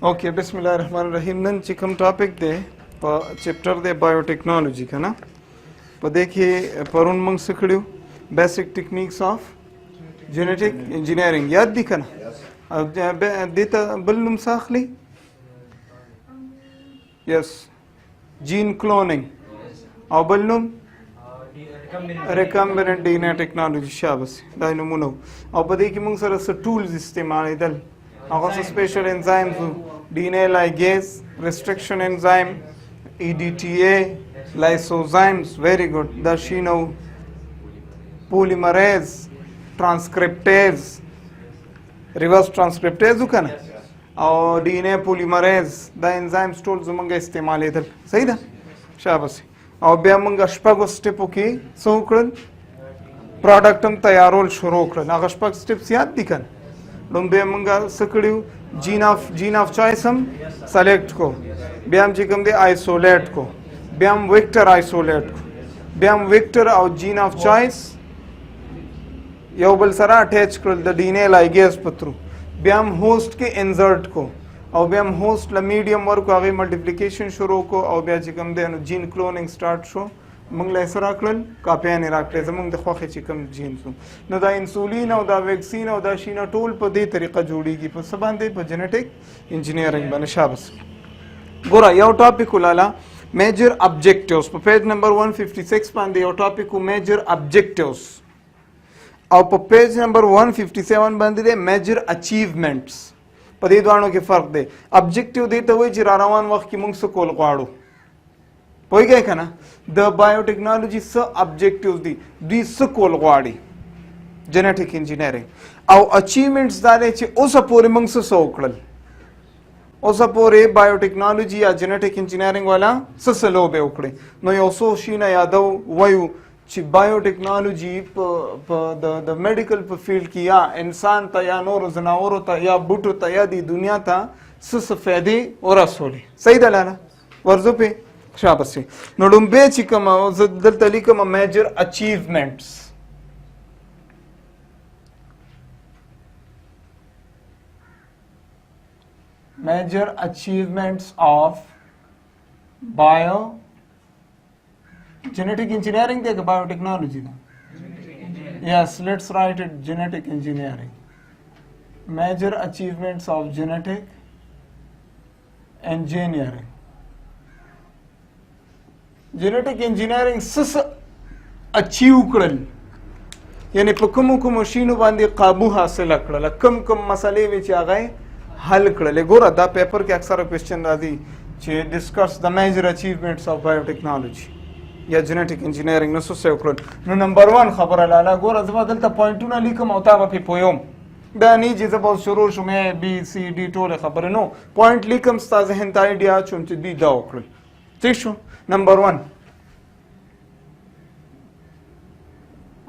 اوکے بسم الله الرحمن الرحیم. نن چې کوم ټاپک دی په چپټر دی بایوټیکنالوژي که نه، په دې کې پرون موږ څه کړي وو؟ بیسک ټیکنیکس آف جینیټک انجینیرنګ یاد دي که نه؟ او دې ته بل نوم څه اخلي؟ یس، جین کلونینګ، او بل نوم ریکمبیننٹ ډي ان اے ټیکنالوژي. شاباس، دا نومونه وو. او په دې کې موږ سره څه ټولز استعمالېدل، هغه څه سپیشل انزایمز وو، ډي ان اے لایګیز، ریسټرکشن انزایم، ای ډي ټي اے، لایسوزایمز. ویری ګډ. دا شینه وو. پولیمریز، ټرانسکریپټیز، ریورس ټرانسکریپټیز وو که نه، او ډي ان اے پولیمریز. دا انزایمز ټول زمونږ استعمالېدل. صحیح ده؟ شاباس. او بیا موږ شپږو سټیپو کې څه وکړل؟ پروډکټ هم تیارول شروع کړل. هغه شپږ سټیپس یاد دي که نه؟ لومبی موږ څه کړي وو؟ جین آف چوایس هم سلیکټ کو، بیا هم چې کوم دی آیسولیټ کو، بیا هم ویکټر آیسولیټ کو، بیا هم ویکټر او جین آف چوایس یو بل سره اٹیچ کړل د ډي ان اے لایګیز په تھرو، بیا هم هوسټ کې انزرټ کو، او بیا هم هوسټ له میډیم ورکو، هغې ملټیپلیکیشن شروع کو، او بیا چې کوم دی نو جین کلونینګ سټارټ شو. موږ له څه راکړل؟ کاپیانې راکړې زموږ د خوښې چې کوم جینز وو. نو دا انسولین او دا ویکسین او دا شینه ټول په دې طریقه جوړیږي. په څه باندې؟ په جینیټک انجینیرنګ باندې. شاباس. ګوره یو ټاپک ولاله، میجر ابجیکټیوز. په پیج نمبر 156 باندې یو ټاپک و، میجر ابجیکټیوز، او په پیج نمبر 157 باندې دی میجر اچیومنټس. په دې دوانو کې فرق دی. ابجیکټیو دې ته وایي چې را روان وخت کې موږ څه کول غواړو. پوهېږئ که نه؟ د بایوټیکنالوژي څه ابجیکټیوز دي، دوی څه کول غواړي جینیټک انجینیرنګ. او اچیومنټس دا دی چې اوسه پورې موږ څه وکړل، اوسه پورې بایوټیکنالوژي یا جینیټک انجینیرنګ والا څه لوبې وکړې. نو یو څو شیونه یادو وایو چې بایوټیکنالوژي په د میډیکل په فیلډ کې یا انسان ته یا نورو ځناورو ته یا بوټو ته یا د دنیا ته څه فایدې ورسولې. صحیح ده لاله؟ ورځو پې. شاباس. نو لومبی چې کوم زه دلته لیکم میجر اچیومنټس. میجر اچیومنټس آف بایو genetic engineering دی که biotechnology دی؟ yes, let's write it genetic engineering. Major achievements of genetic engineering. genetic engineering څه اچیو کړل، یعنی په کومو کومو شینو باندې قابو حاصله کړله، کم کم مسلې وې چې هغه حل کړلې. ګوره دا پیپر کې اکثره کوېسچن راځي چې ډسکس د میجر اچیومنټس آف بایوټیکنالوجي یا جینیټک انجینیرنګ. نو څه وکړل؟ نو نمبر 1 خبره لاله. ګوره زه به دلته پوینټونه لیکم او تا به پې پویم. دا نه چې زه به شروع شوم A B C D ټولې خبرې، نو پوینټ لیکم، ستا ذهن ته آیډیا اچوم چې دوی دا وکړل. ٹھیک شو؟ نمبر 1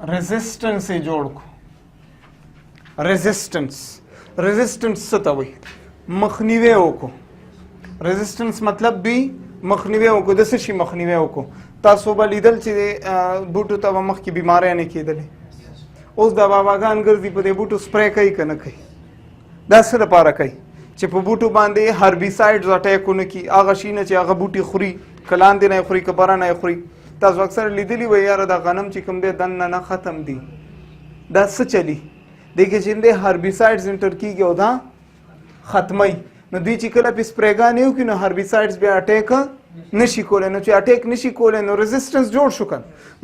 ریزسټنس یې جوړ کړو. ریزسټنس څه ته وایي؟ مخنیوی وکړو. ریزسټنس مطلب دوی مخنیوی وکړو. د څه شي مخنیوی وکړو؟ تاسو به لیدل چې بوټو ته به مخکې بیماریانې کېدلې. اوس دا باباګان ګرځي په دې بوټو سپری کوي که نه کوي؟ دا څه دپاره کوي؟ چې په بوټو باندې هربیسایډز اټیک ونه کړي. هغه شي نه چې هغه بوټي خوري، که لاندې نه یې خوري که بره نه یې خوري. تاسو اکثر لیدلي وایي یاره دا غنم چې کوم دی دننه نه ختم دي. دا څه چلي؟ دې کې چې دی هربیسایډز انټر کېږي او دا ختموي. نو دوی چې کله پې سپریګانې وکړي نو هربیسایډز بیا اټیک نشي کولی. نو چې اټیک نشي کولی نو ریزسټنس جوړ شو که.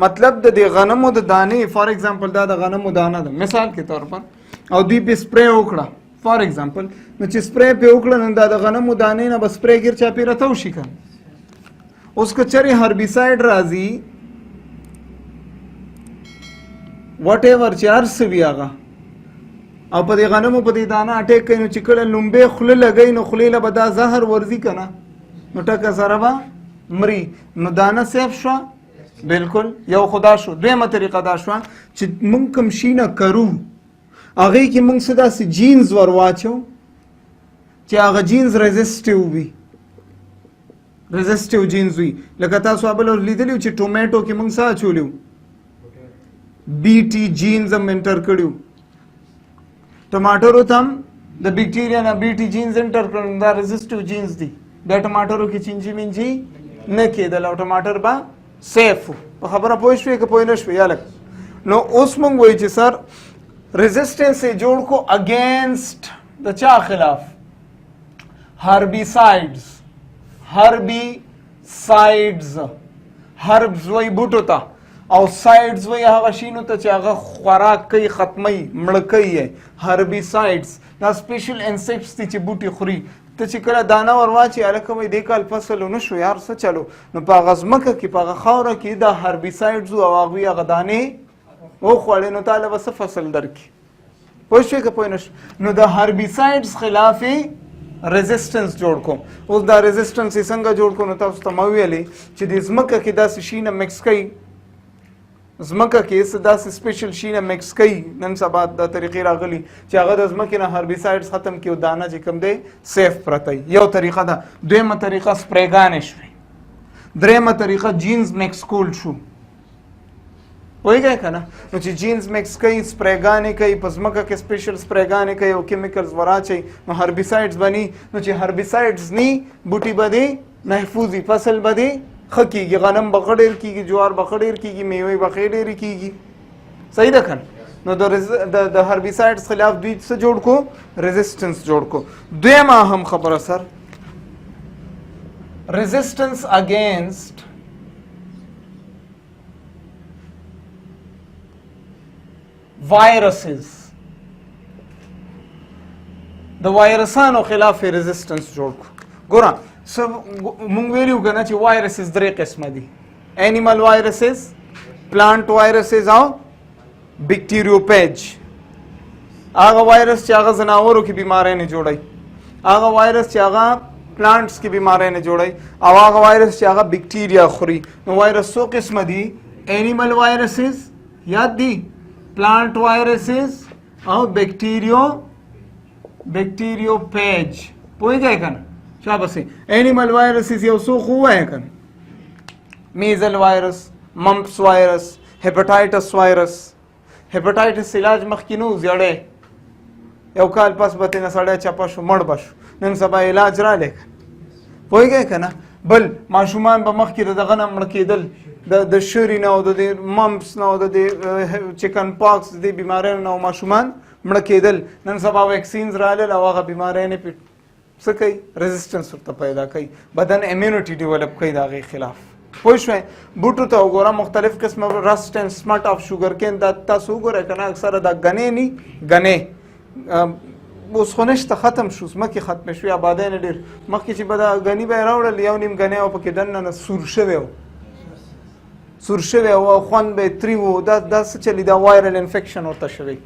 مطلب د دې غنمو د دانې فار ایگزامپل دا د غنمو دانه ده مثال کې طور پر، او دوی پې سپری وکړه فار ایگزامپل، نو چې سپری پې وکړه نو دا د غنمو دانې نه به سپری ګیر چاپېره تو شي که. اوس که چېرې هربیسایډ راځي وټ ایور چې هر څه وي هغه، او په دې غنمو په دې دانه اټیک کوي، نو چې کله لومبی خوله لګوي نو خولې له به دا زهر ورځي که نه، نو ټکه سره به مري. نو دانه سیف شوه؟ بالکل. یو خدا شو. دویمه طریقه دا شوه چې موږ کوم شي نه کرو هغې کې موږ څه داسې جینز ور واچو چې هغه جینز ریزسټیو وي. ریزسټیو جینز وي. لکه تاسو بل لیدلي چې ټومیټو کې موږ څه اچولی وو؟ BT جینز هم انټر کړي وو. ټماټرو ته هم د بیکټیریا نه بیټي جینز انټر کړل دا ريزسټیو جینز دي د ټماټرو کې چینجی منجی نه کېدل او ټماټر به سیف په خبره پوه شوې که پوه نه شوې یا لږ نو اوس مونږ وایو چې سر ریزسټنس یې جوړ کو اگینسٹ د چا خلاف هربیسایډز هربز وایي بوټو ته او سایډز وایي هغه شینو ته چې هغه خوراک کوي ختموي مړه کوي یې هربیسایډز دا سپیشل انسیکټس دي چې بوټي خوري ته چې کله دانه ور واچي هلکه وایي دې کال فصل ونه شو یار څه چلو نو په هغه ځمکه کې په هغه خاوره کې دا هربیسایډز او هغوی هغه دانې وخوړې نو تاله به څه فصل درکړي پوه شوې که پوه نه شو نو د هربیسایډز خلاف یې ریزسټنس جوړ کوم اوس دا ریزسټنس یې څنګه جوړ کوم نو تاسو ته ما ویلې چې د ځمکه کې داسې شي نه مکس کوي ځمکه کې څه داسې سپیشل شي نه مکس کوي نن سبا دا طریقې راغلي چې هغه د ځمکې نه هربیسایډز ختم کړي او دانه چې کوم دی سیف پرته وي یو طریقه ده دویمه طریقه سپریګانې شوې دریمه طریقه جینز مکس کول شو پوهېږئ که نه نو چې جینز مکس کوي سپریګانې کوي په ځمکه کې سپیشل سپریګانې کوي او کیمیکلز وراچوي نو هربیسایډز به ني نو چې هربیسایډز ني بوټي به دې محفوظ وي فصل به دې ښه کېږي غنم به ښه ډېر کېږي جوار به ښه ډېر کېږي میوې به ښې ډېرې کېږي صحیح ده که نه نو د هربیسایډز خلاف دوی څه جوړ کو ریزسټنس جوړ کو دویمه اهم خبره سر ریزسټنس اگینسٹ وایرسز د وایرسانو خلاف ریزسټنس جوړ کو ګوره مونږ ویلو که نه چې وایرسز درې قسمه دي انیمل وایرسز پلانټ وایرسز او بیکټیریوپیج هغه وایرس چې هغه ځناورو کې بیماری نه جوړوي هغه وایرس چې هغه پلانټس کې بیماری نه جوړوي او هغه وایرس چې هغه بیکټیریا خوري نو وایرس څو قسمه دي انیمل وایرسز یاد دي پلانٹ وائرسز او بیکٹیریوپیج پوهیږئ که نه شاباسې انیمل وایرسز یو څو خو ووایه که نه میزل وایرس ممپس وایرس هیپاټایټس وایرس هیپاټایټس علاج مخکې نه و زیړی یو کال پس به ترېنه سړی چپه شو مړ به شو نن سبا علاج رالی که پوهیږئ که نه بل ماشومان به مخکې د دغه نه مړه کېدل د شری نه او د ممپس نه او د چکن پاکس د بیماریو نه او ماشومان مړه کېدل نن سبا ویکسینز رالل او هغه بیماری نه پې څه کوي ریزسټنس ورته پیدا کوي بدن امیونټي ډیولپ کوي د هغې خلاف پوه شوئ بوټو ته وګوره مختلف قسمه رسټ اینډ سمټ آف شوګر کین دا تاسو وګورئ که نه اکثره دا ګنې ني ګنې اوس خو نشته ختم شو ځمکې ختمې شوې آبادۍ نه ډېر مخکې چې به دا ګني به یې راوړل یو نیم ګنی او پکې دننه نه سور شوی و سور شوی او خوند به یې تري و دا څه چلي دا وایرل انفیکشن ورته شوی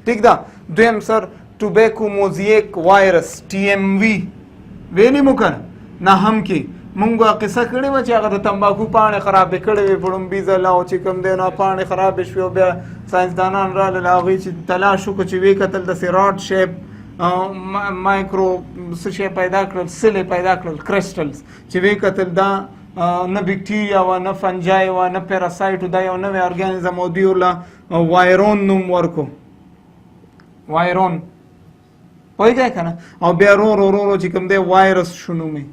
ټیک ده دویم سر ټوبیکو موزیک وایرس ټي ایم وي ویلي مو که نه هم کې مونږ قصه کړې وه چې هغه د تمباکو پاڼې خرابې کړې وې په لومبي ځل او چې کوم دی نو پاڼې خرابې شوې او بیا ساینسدانان رالل هغوی چې تلاش وکړو چې ویې کتل داسې راډ شیپ مایکرو څه شی پیدا کړل سلې پیدا کړل کرسټلز چې ویې کتل دا نه بیکټیریا وه نه فنجای وه نه پیراسایټ دا یو نوی ارګانیزم او دوی ورله وایرون نوم ورکو وایرون پوهېږئ که نه او بیا ورو چې کوم دی وایرس شو نومې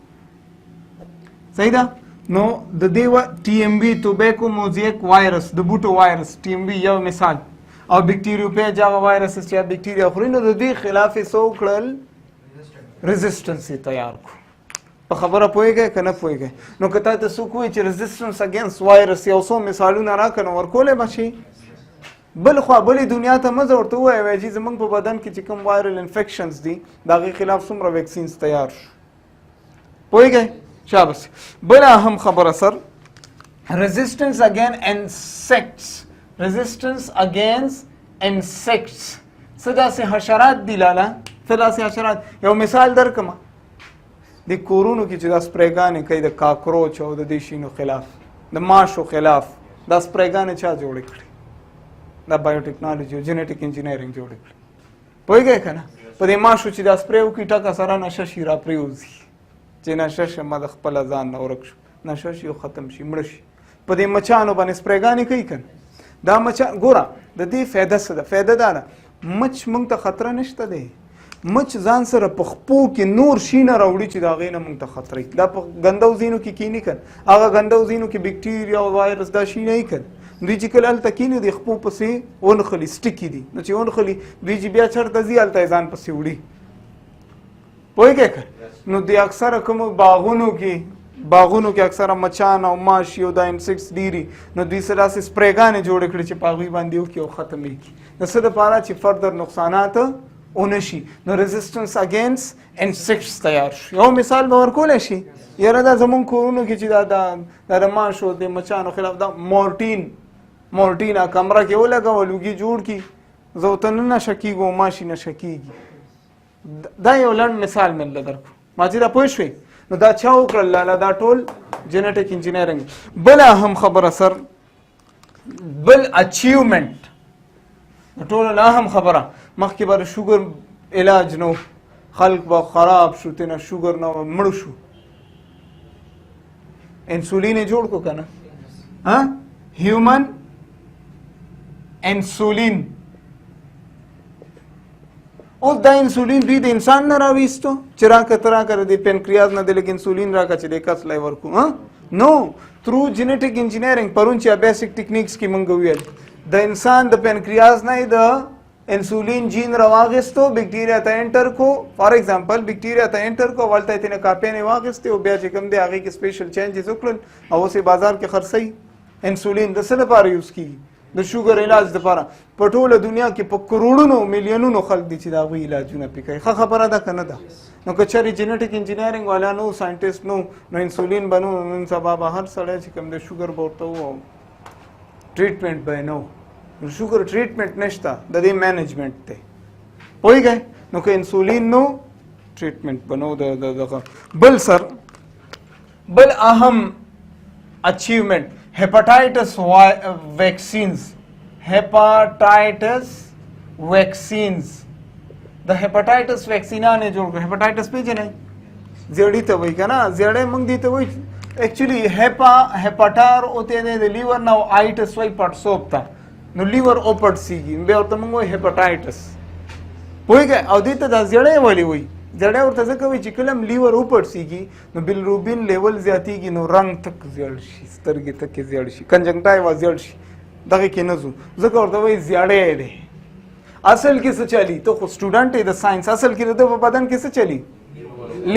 صحیح ده نو د دې ټي ایم وي ټوبیکو موزیک وایرس د بوټو وایرس ټي ایم وي یو مثال او بیکټیریوپیج هغه وایرس چې بیکټیریا خوري نو د دوی خلاف یې څه وکړل ریزسټنس یې تیار کړو په خبره پوهېږئ که نه پوهېږئ نو که تا ته څوک ووایي چې ریزسټنس اګینسټ وایرس یو څو مثالونه راکړه نو ورکولی به شي بل خوا بلې دنیا ته مه ځه ورته ووایه وایي چې زموږ په بدن کې چې کوم وایرل انفیکشنز دي د هغې خلاف څومره ویکسینز تیار شو پوهېږئ شاباس بله اهم خبره سر ریزسټنس اګین انسیکټس ریزسټنس اګینسټ انسیکټس څه داسې حشرات دي لاله څه داسې حشرات یو مثال درکړمه د کورونو کې چې دا سپریګانې کوي د کاکروچ او د دې شینو خلاف د ماشو خلاف دا سپریګانې چا جوړې کړي دا بایوټیکنالوژي او جینیټیک انجینیرینګ جوړې کړي پوهېږئ که نه په دې ماشو چې دا سپری وکړي ټکه سره نشه شي را پرېوځي چې نشه شمه د خپله ځان نه ورک شو نشه شي او ختم شي مړه شي په دې مچانو باندې سپریګانې کوي که دا مچان ګوره د دې فایده څه ده فایده دا ده مچ موږ ته خطره نشته دی مچ ځان سره په خپو کې نور شي نه راوړي چې د هغې نه موږ ته خطرې. دا په ګندو ځینو کې کینی کړ، هغه ګندو ځینو کې بکټیریا او وایرس دا شي نه کړ. دوی چې کله هلته کیني د خپو پسې ونښلي، سټیکي دي، نو چې ونښلي دوی چې بیا چېرته ځي هلته یې ځان پسې وړي. پوهېږې که نو د اکثره کومو باغونو کې اکثره مچان او ماشي او دا انسیکټس ډېري، نو دوی سره داسې سپریګانې جوړې کړي چې په هغوی باندې وکړي او ختم یې کړي. د څه دپاره چې فردر نقصانات ونشي. نو ریزسټنس اګینسټ انسیکټس تیار شو. یو مثال به ورکولی شي، یاره دا زمونږ کورونو کې چې دا د ماشو د مچانو خلاف دا مورټین کمره کې ولګول، وږي جوړ کړي، زه ورته نه نشه کېږو، ماشي نشه کېږي. دا یو لنډ مثال مې درکړو. ما چې دا پوه شوې نو دا چا وکړل؟ لاله دا ټول جینیټک انجینیرنګ. بله اهم خبره سر، بل اچیومنټ د ټولو نه اهم خبره، مخکې به د شوګر علاج نو، خلک به خراب شو، تېنه شوګر نه مړ شو. انسولین یې جوړ کړو که نه؟ هیومن انسولین. اوس دا انسولین دوی د انسان نه راویستو چې راکه ته راکه د پینکریاز نه د لږ انسولین راکه چې د کس لی ورکو. نو تھرو جینیټک انجینیرنګ پرون چې بیسک ټیکنیکس کې مونږ ویل د انسان د پینکریاز نه د انسولین جین راواغستو، بکټیریا ته انټر کو. فار ایگزامپل بکټیریا ته انټر کو، ولته یې تېنه کاپۍ نه واغستې او بیا چې کوم دی هغې کې سپیشل چینجز وکړل او اوس یې بازار کې خرڅوي. انسولین د څه لپاره یوز کېږي؟ د شوګر علاج لپاره. په ټوله دنیا کې په کروڑونو میلیونونو خلک دي چې د هغوی علاجونه پې کوي. ښه خبره ده که نه ده؟ نو که چېرې جینیټک انجینیرنګ والا نو، ساینټسټ نو انسولین به نو، نن سبا به هر سړی چې کوم د شوګر به ورته و او ټریټمنټ به یې نه و. شوګر ټریټمنټ نشته، د دې مینجمنټ دی. پوهېږئ؟ نو که انسولین نو ټریټمنټ به نو. دغه بل سر، بل اهم اچیومنٹ hepatitis vaccines. hepatitis vaccines د hepatitis ویکسینانې جوړ کړو. hepatitis پیژنئ؟ زیړي ته وایي که نه؟ زیړی موږ دې ته وایي ایکچولی هیپاټار اوتی دی د لیور نه، او آیټس وایي پړسوب ته. نو لیور اوپړسېږي، بیا ورته موږ وایي هیپاټایټس. پوهېږئ؟ او دې ته دا زیړی ولې وایي؟ زیړی ورته ځکه وایي چې کله هم لیور وپړسېږي نو بلروبین لیول زیاتېږي، نو رنګ تک زیړ شي، سترګې تکې زیړ شي، کنجنکټایوا زیړ شي، دغې کې نه ځو. ځکه ورته وایي زیړی دی. اصل کې څه چلي؟ ته خو سټوډنټ یې د ساینس، اصل کې د ده په بدن کې څه چلي؟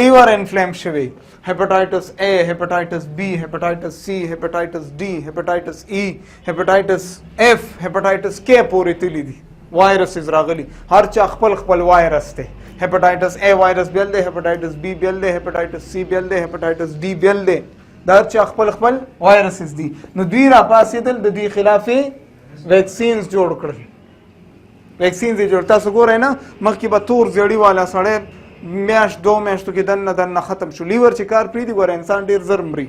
لیور انفلیم شوی. هیپاټایټس A، هیپاټایټس B، هیپاټایټس C، هیپاټایټس D، هیپاټایټس E، هیپاټایټس F، هیپاټایټس K پورې تللی دي. وایرسز راغلي، هر چا خپل خپل وایرس دی. هیپاټایټس A وایرس بیل دی، هیپاټایټس B بیل دی، هیپاټایټس C بیل دی، هیپاټایټس D بیل دی. دا هر چا خپل خپل وایرسز دي. نو دوی راپاسېدل، د دوی خلاف ویکسینز جوړ کړل. ویکسینز یې جوړ. تاسو ګورئ نه، مخکې به تور زیړي والا سړی میاشت 2 میاشتو کې دننه ختم شو. لیور چې کار پرېږدي ګوره انسان ډېر زر مري.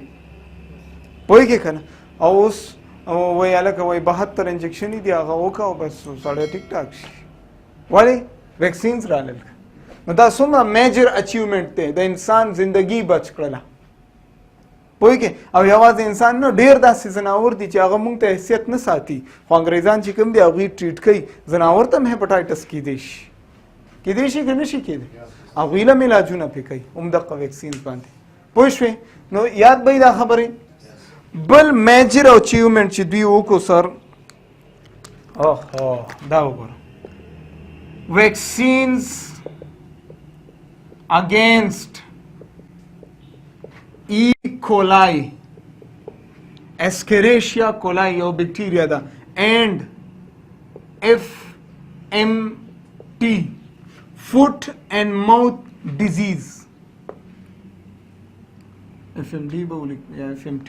پوهېږې که نه؟ او اوس وایي هلکه وایي 72 انجکشنې دي، هغه وکړه او بس سړی ټیک ټاک شي. ولې؟ ویکسینز رالل. نو دا څومره میجر اچیومنټ دی، د انسان زندګي بچ کړله. پوهېږې؟ او یوازې انسان نه، ډېر داسې ځناور دي چې هغه موږ ته حیثیت نه ساتي، خو انګریزان چې کوم دي هغوی ټریټ کوي. ځناور ته هم هیپاټایټس کیدی شي، کیدی شي که نه شي کیدی، هغوی له هم علاجونه پې کوي همدغه ویکسینز باندې. پوه شوې؟ نو یاد به دا خبرې. بل میجر اچیومنټ چې دوی وکړو سر، دا وګوره، ویکسینز اگینسٹ ای کولائی، اسکریشیا کولائی یو بیکټیریا ده، اینڈ FMT فوٹ اینڈ ماؤتھ ډیزیز. FMD به ولیک یا FMT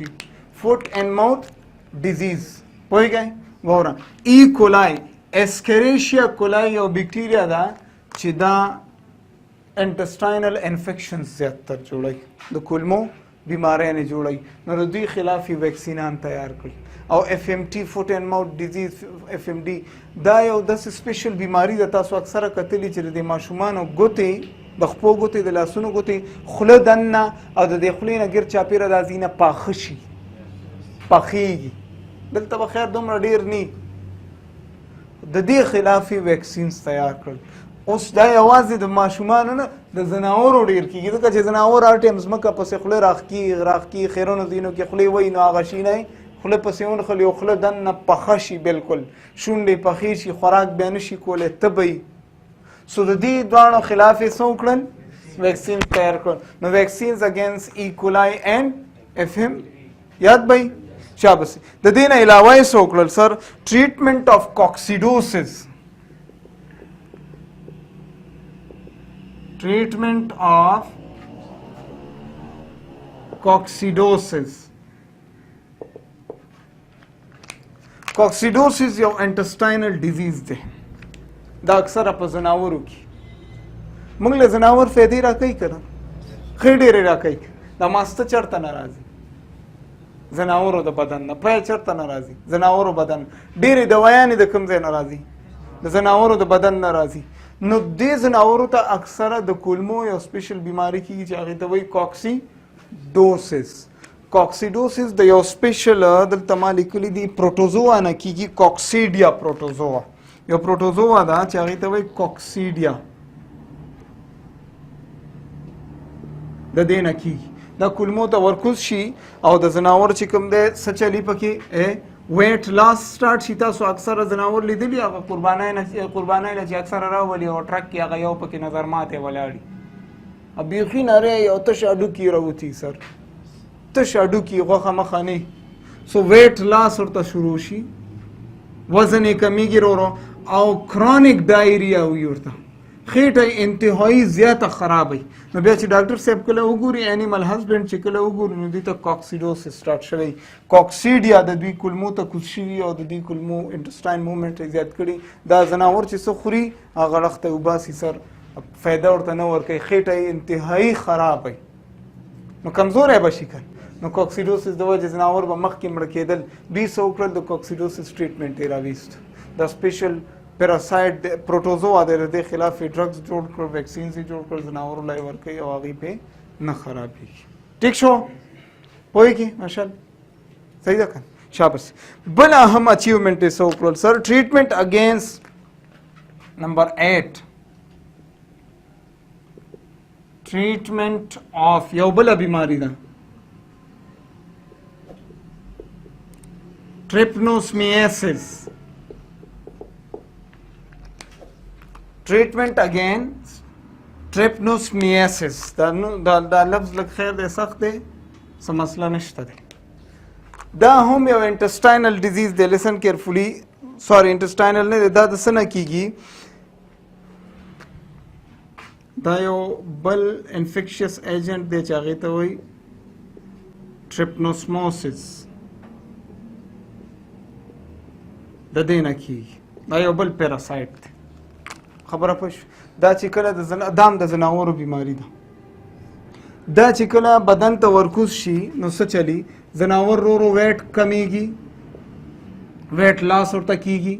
فوٹ اینڈ ماؤتھ ډیزیز. پوهېږئ؟ وګوره، ای کولائی، اسکریشیا کولائی یو بیکټیریا ده چې دا انټسټاینل انفیکشنز زیاتر جوړوي، د کولمو بیماریانې جوړوي. نو د دوی خلاف یې ویکسینان تیار کړي. او FMT فوټ اینډ ماؤتھ ډیزیز، FMD دا یو داسې سپیشل بیماري ده. تاسو اکثره کتلي چې د ماشومانو ګوتې، د خپو ګوتې، د لاسونو ګوتې خوله دننه او د دې خولې نه ګیر چاپېره دا ځینه پاخه شي، پاخېږي. دلته به خیر دومره ډېر نه، د دې خلاف یې ویکسینز تیار کړل. اوس دا یوازې د ماشومانو نه د زناورو ډېر کېږي ځکه چې زناور هر ټایم ځمکه پسې خوله راښکي خیرونو ځینو کې خولې وایي نو هغه شي نه خوله پسې ونښلي او خوله دننه پخه شي بلکل شونډې پخې شي خوراک بیا نه شي کولی تبه سو د دې دواړو خلاف یې څه وکړل ویکسین تیار کړل نو ویکسینز اگینسټ ایکولای اینډ FM یاد به شاباس د دې نه علاوه یې څه وکړل سر ټریټمنټ آف کوکسیډوسس treatment of coccidosis coccidosis یو intestinal disease دی دا اکثره په زناورو کې موږ له زناور فایدې راکوي که نه ښې ډېرې راکوي دا ماسته چېرته نه راځي زناورو د بدن نه پی چېرته نه راځي زناورو بدن ډېرې دوایانې د کوم ځای نه راځي د زناورو د بدن نه راځي نو دې زناورو ته اکثره د کولمو یو سپیشل بیماری کېږي چې هغې ته وایي کوکسیډوسس د یو سپیشل دلته ما لیکلي دي پروټوزوا نه کېږي کوکسیډیا پروټوزوا یو پروټوزوا ده چې هغې ته وایي کوکسیډیا د دې نه کېږي دا کولمو ته ورکوز شي او د زناور چې کوم دی څه چلي پکې ویټ لاس سٹارټ شي تاسو اکثره زناور لیدلي هغه قربانۍ نه چې اکثره راولي او ټرک کې هغه یو پکې نظر ماتې ولاړي بیخي نری یو تش هډوکي راوځي سر تش هډوکي غوښه مخه نه سو ویټ لاس ورته شروع شي وزن یې کمیږي ورو او کرونیک ډایریا وي ورته خېټه انتهایی زیاته خرابوي نو بیا چې ډاکټر صاحب کله وګوري انیمل هسبنډ چې کله وګوري نو دوی ته کوکسیډوسس سټارټ شوی کوکسیډیا د دوی کولمو ته کوز شوي او د دوی کولمو انټسټاین موومنټ یې زیات کړي دا زناور چې څه خوري هغه غړښ ته وباسي سر فایده ورته نه ورکوي خېټه یې انتهایی خرابوي نو کمزوری به شي که نو کوکسیډوسس د وجې زناور به مخکې مړه کېدل دوی څه وکړل د کوکسیډوسس ټریټمنټ یې راویست دا سپیشل پیراسایډ پروټوزوا دی د دې خلاف یې ډرګز جوړ کړل ویکسینز یې جوړ کړل زناورو لا یې ورکوي او هغې پې نه خرابېږي ټیک شو پوهېږي ماشاءالله صحیح ده که شاباس بل اهم اچیومنټ یې څه وکړل سر ټریټمنټ اگینسټ نمبر 8 ټریټمنټ آف یو بله بیماری ده ټریپنوسمیاسس treatment against trypanosomiasis دا لفظ لږ خیر دی سخت دی څه مسله نشته دی دا هم یو انټسټاینل ډیزیز دی لسن کیرفولي سوري انټسټاینل نه دی دا د څه نه کېږي دا یو بل انفیکشس ایجنټ دی چې هغې ته وایي ټریپنوسموسس د دې نه کېږي دا یو بل پیراسایټ دی خبره پوه دا چې کله دام د زناورو بیماری ده دا چې کله بدن ته ورکوز شي نو څه چلی زناور رو ویټ کمیږي ویټ لاس ورته کیږي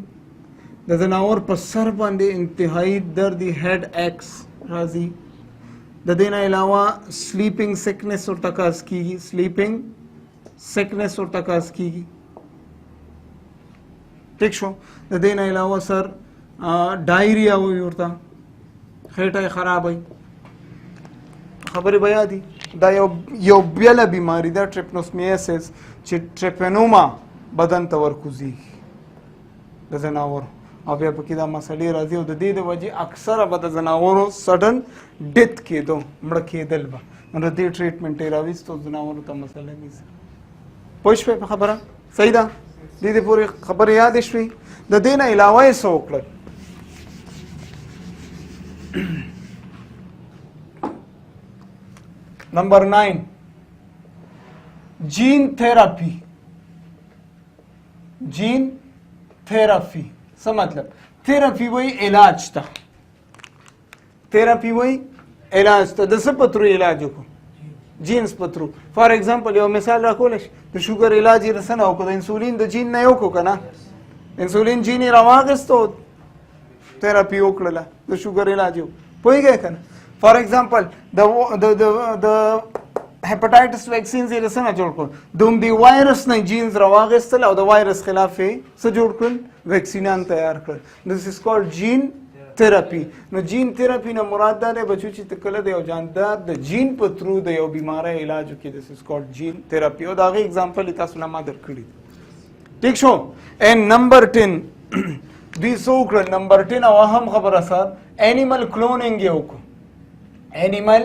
د زناور په سر باندې انتهایی درد هیډ ایکس راځي د دې نه علاوه سلیپینګ سیکنس ورته کاز کیږي سلیپینګ سیکنس ورته کاز کیږي ٹھیک شو د دې نه علاوه سر ډایریا وي ورته خېټه یې خرابوي خبرې به یادي دا یو بېله بیماري ده ټریپنوسمیاسس چې ټریپنوما بدن ته ورکوزېږي د زناورو او بیا پکې دا مسلې راځي او د دې د وجې اکثره به د زناورو سډن ډیت کېدو مړه کېدل به نو د دې ټریټمنټ یې راویستو زناورو ته مسله نیسي پوه شوې په خبره صحیح ده دې دې پورې خبرې یادې شوې د دې نه علاوه یې څه وکړل نمبر 9 جین تھراپی جین تھراپی څه مطلب تھراپی وای علاج ته تھراپی وای علاج ته د څه پترو علاج وکړو جینز پترو فار ایگزامپل یو مثال راکولش د شوګر علاج یې رسنه وکړو د انسولین د جین نه وکړو که نه انسولین جین یې راواغېستو تھراپي وکړله د شوګر علاج یو پوهېږئ که نه فار ایگزامپل د هیپاټایټس ویکسینز یې رسنه جوړ کړل د همدې وایرس نه جینز راواغېستل او د وایرس خلاف یې څه جوړ کړل ویکسینان تیار کړل دس از کالډ جین تھراپي. نو جین تھراپي نه مراد دا دی بچو چې ته کله د یو جاندار د جین په ترو د یو بیماری علاج وکړي. دس از کالډ جین تھراپي. او د هغې اگزامپل یې تاسو له ما درکړي. ٹھیک شو. اینڈ نمبر 10 دوی څه وکړل؟ نمبر 10 او اهم خبره سر اینیمل کلونینګ یې وکړو. اینیمل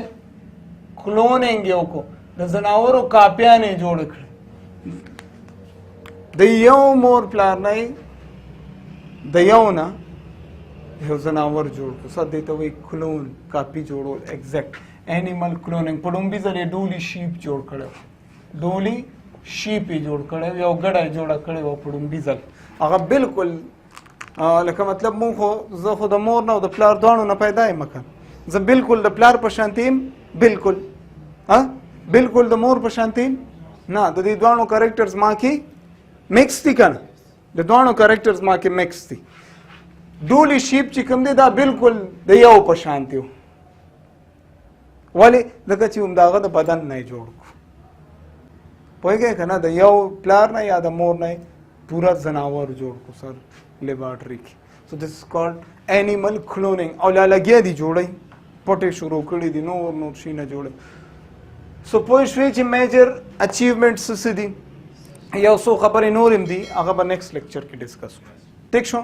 کلونینګ یې وکړو. د ځناورو کاپیان یې جوړ کړل. د یو مور پلار نه د یو نه یو ځناور جوړ کړو. سر دې ته وایي کلون، کاپي جوړول. ایگزیکټ اینیمل کلونینګ. په لومړي ځل یې ډولي شیپ جوړ کړی. ډولي شیپ یې جوړ کړی، یو ګډه یې جوړه کړې وه په لومړي ځل. هغه بالکل لکه مطلب مونږ خو زه خو د مور نه او د پلار دواړو نه پیدا یم که زه بالکل د پلار په شانتې یم. بالکل بالکل د مور په شانتې یم نه. د دې دواړو کریکټرز ما کې مکس دي که نه؟ د دواړو کریکټرز ما کې مکس دي. ډولي شیپ چې کوم دی دا بالکل د یو په شانتې و. ولې؟ ځکه چې همدغه د بدن نه یې جوړ کړو. پوهېږئ که نه؟ د یو پلار نه یا د مور نه پوره ځناور جوړ کړو سر لیبارټري کې. سو دس از کالډ اینیمل کلونینګ. او لا لګیا دي جوړی، پټې شروع کړي دي، نور شي نه جوړی. سو پوه شوې چې میجر اچیومنټس څه دي. یو څو خبرې نور هم دي، هغه به نیکسټ لیکچر کې ډسکس کړو. ٹھیک شو.